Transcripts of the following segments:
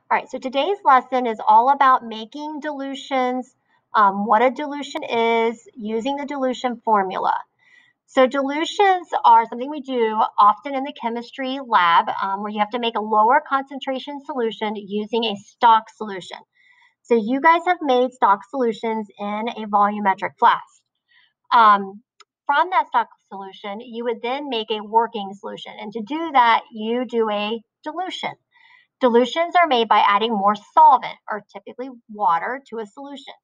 All right, so today's lesson is all about making dilutions, what a dilution is, using the dilution formula. So dilutions are something we do often in the chemistry lab where you have to make a lower concentration solution using a stock solution. So you guys have made stock solutions in a volumetric flask. From that stock solution, you would then make a working solution. And to do that, you do a dilution. Dilutions are made by adding more solvent, or typically water, to a solution.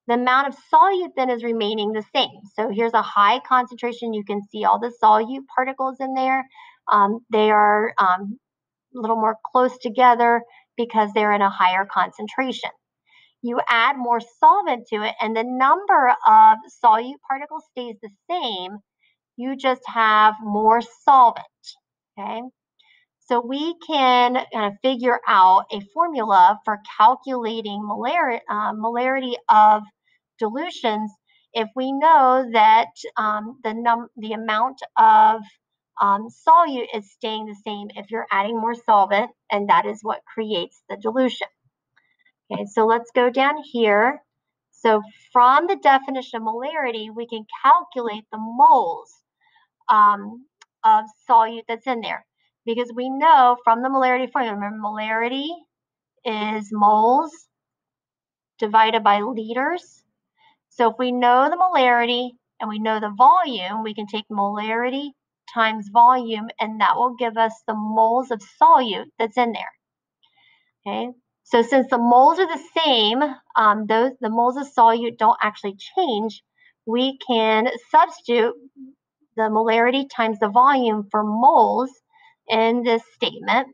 The amount of solute then is remaining the same. So here's a high concentration. You can see all the solute particles in there. They are a little more close together because they're in a higher concentration. You add more solvent to it, and the number of solute particles stays the same. You just have more solvent, okay? So we can kind of figure out a formula for calculating molarity of dilutions if we know that the amount of solute is staying the same if you're adding more solvent, and that is what creates the dilution. Okay, so let's go down here. So from the definition of molarity, we can calculate the moles of solute that's in there. Because we know from the molarity formula, remember molarity is moles divided by liters. So if we know the molarity and we know the volume, we can take molarity times volume, and that will give us the moles of solute that's in there. Okay, so since the moles are the same, the moles of solute don't actually change, we can substitute the molarity times the volume for moles in this statement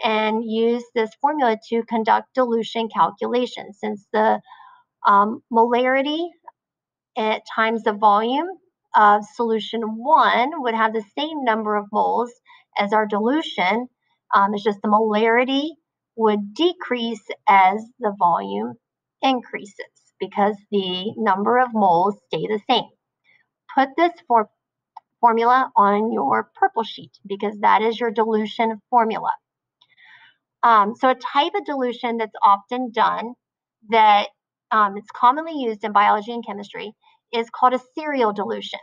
and use this formula to conduct dilution calculations. Since the molarity times the volume of solution 1 would have the same number of moles as our dilution, it's just the molarity would decrease as the volume increases because the number of moles stay the same. Put this formula on your purple sheet because that is your dilution formula. So a type of dilution that's often done that it's commonly used in biology and chemistry is called a serial dilution.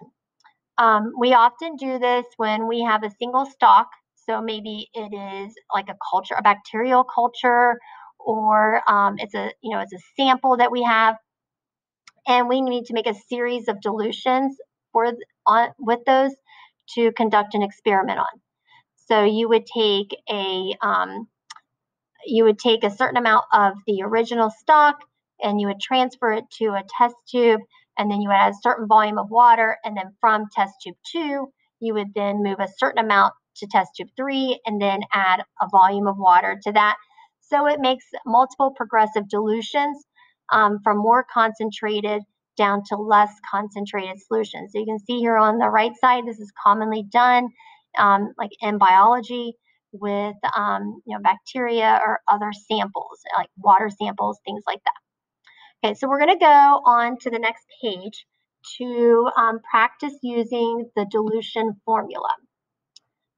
We often do this when we have a single stock. So maybe it is like a culture, a bacterial culture, or it's a sample that we have, and we need to make a series of dilutions with those to conduct an experiment on. So you would take a certain amount of the original stock and you would transfer it to a test tube, and then you would add a certain volume of water, and then from test tube 2 you would then move a certain amount to test tube 3 and then add a volume of water to that. So it makes multiple progressive dilutions from more concentrated down to less concentrated solutions. So you can see here on the right side, this is commonly done like in biology with bacteria or other samples, like water samples, things like that. Okay, so we're going to go on to the next page to practice using the dilution formula.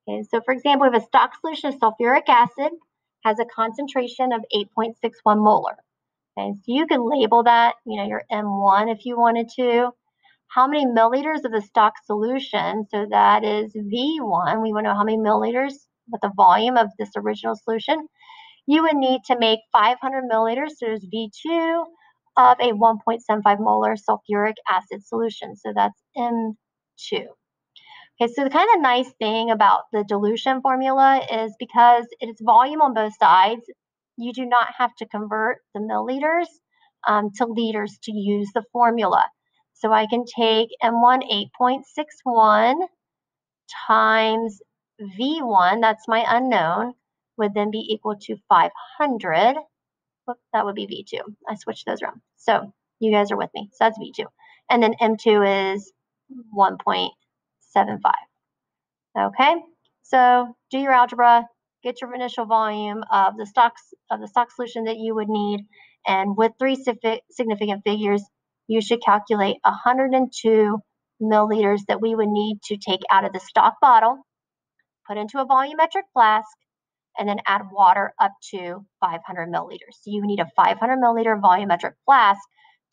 Okay, so for example, we have a stock solution of sulfuric acid, has a concentration of 8.61 molar. Okay, so you can label that, your M1 if you wanted to. How many milliliters of the stock solution? So that is V1. We want to know how many milliliters with the volume of this original solution. You would need to make 500 milliliters, so there's V2 of a 1.75 molar sulfuric acid solution. So that's M2. Okay, so the kind of nice thing about the dilution formula is because it's volume on both sides, you do not have to convert the milliliters to liters to use the formula. So I can take M1 8.61 times V1, that's my unknown, would then be equal to 500. Whoops, that would be V2. I switched those around. So you guys are with me. So that's V2. And then M2 is 1.75. Okay, so do your algebra, get your initial volume of the stock solution that you would need, and with 3 significant figures, you should calculate 102 milliliters that we would need to take out of the stock bottle, put into a volumetric flask, and then add water up to 500 milliliters. So you need a 500 milliliter volumetric flask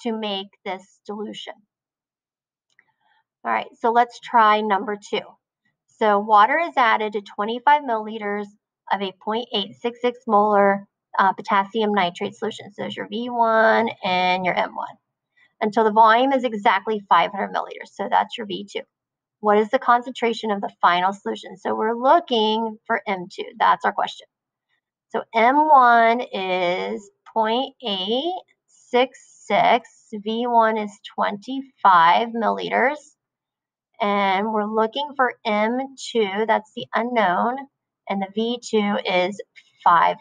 to make this dilution. All right, so let's try number 2. So water is added to 25 milliliters of a 0.866 molar potassium nitrate solution. So there's your V1 and your M1 until the volume is exactly 500 milliliters. So that's your V2. What is the concentration of the final solution? So we're looking for M2. That's our question. So M1 is 0.866. V1 is 25 milliliters. And we're looking for M2, that's the unknown, and the V2 is 500,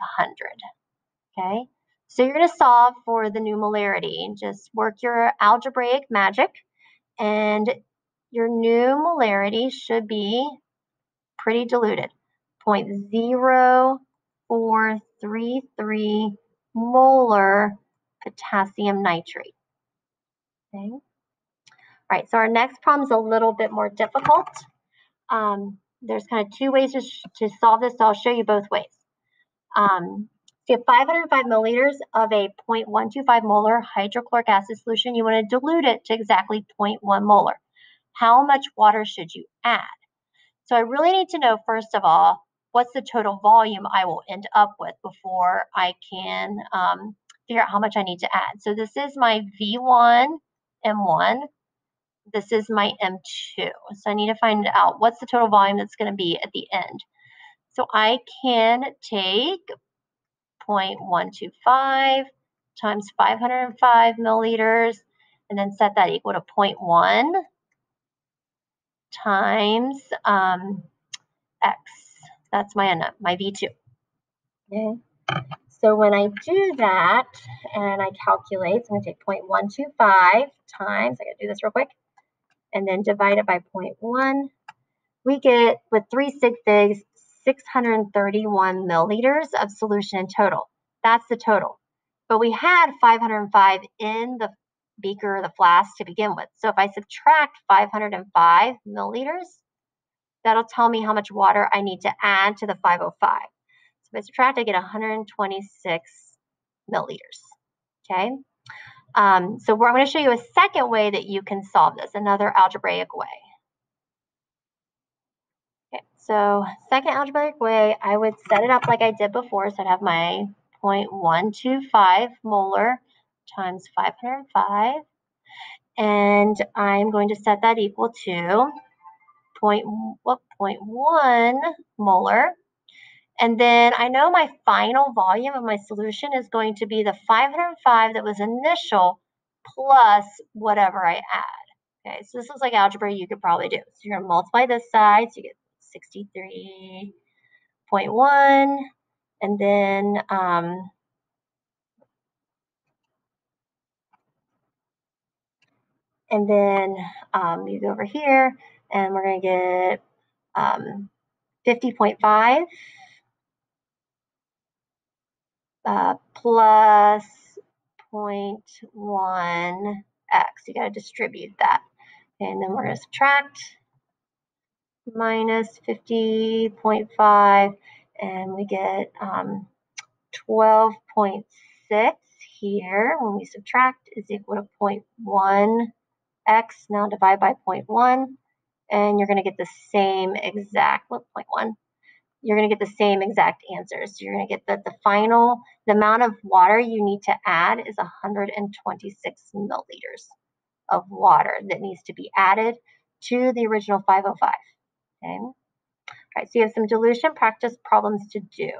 okay? So you're gonna solve for the new molarity. Just work your algebraic magic, and your new molarity should be pretty diluted, 0.0433 molar potassium nitrate, okay? All right, so our next problem is a little bit more difficult. There's kind of 2 ways to solve this, so I'll show you both ways. So you have 505 milliliters of a 0.125 molar hydrochloric acid solution. You want to dilute it to exactly 0.1 molar. How much water should you add? So I really need to know, first of all, what's the total volume I will end up with before I can figure out how much I need to add. So this is my V1, M1. This is my M2. So I need to find out what's the total volume that's going to be at the end. So I can take 0.125 times 505 milliliters and then set that equal to 0.1 times X. That's my V2. Okay. So when I do that and I calculate, so I'm going to take 0.125 times, I got to do this real quick, and then divide it by 0.1, we get, with 3 sig figs, 631 milliliters of solution in total. That's the total. But we had 505 in the beaker or the flask to begin with. So if I subtract 505 milliliters, that'll tell me how much water I need to add to the 505. So if I subtract, I get 126 milliliters. Okay. So I'm going to show you a second way that you can solve this, another algebraic way. Okay, so second algebraic way, I would set it up like I did before. So I'd have my 0.125 molar times 505. And I'm going to set that equal to 0.1 molar. And then I know my final volume of my solution is going to be the 505 that was initial plus whatever I add. Okay, so this is like algebra you could probably do. So you're going to multiply this side, so you get 63.1, and then you go over here, and we're going to get 50.5 plus 0.1x. You got to distribute that. And then we're going to subtract minus 50.5, and we get 12.6 here. When we subtract is equal to 0.1x. Now divide by 0.1, and you're going to get the same exact, 0.1. You're going to get the same exact answers. So you're going to get the final, the amount of water you need to add is 126 milliliters of water that needs to be added to the original 505. Okay. All right, so you have some dilution practice problems to do.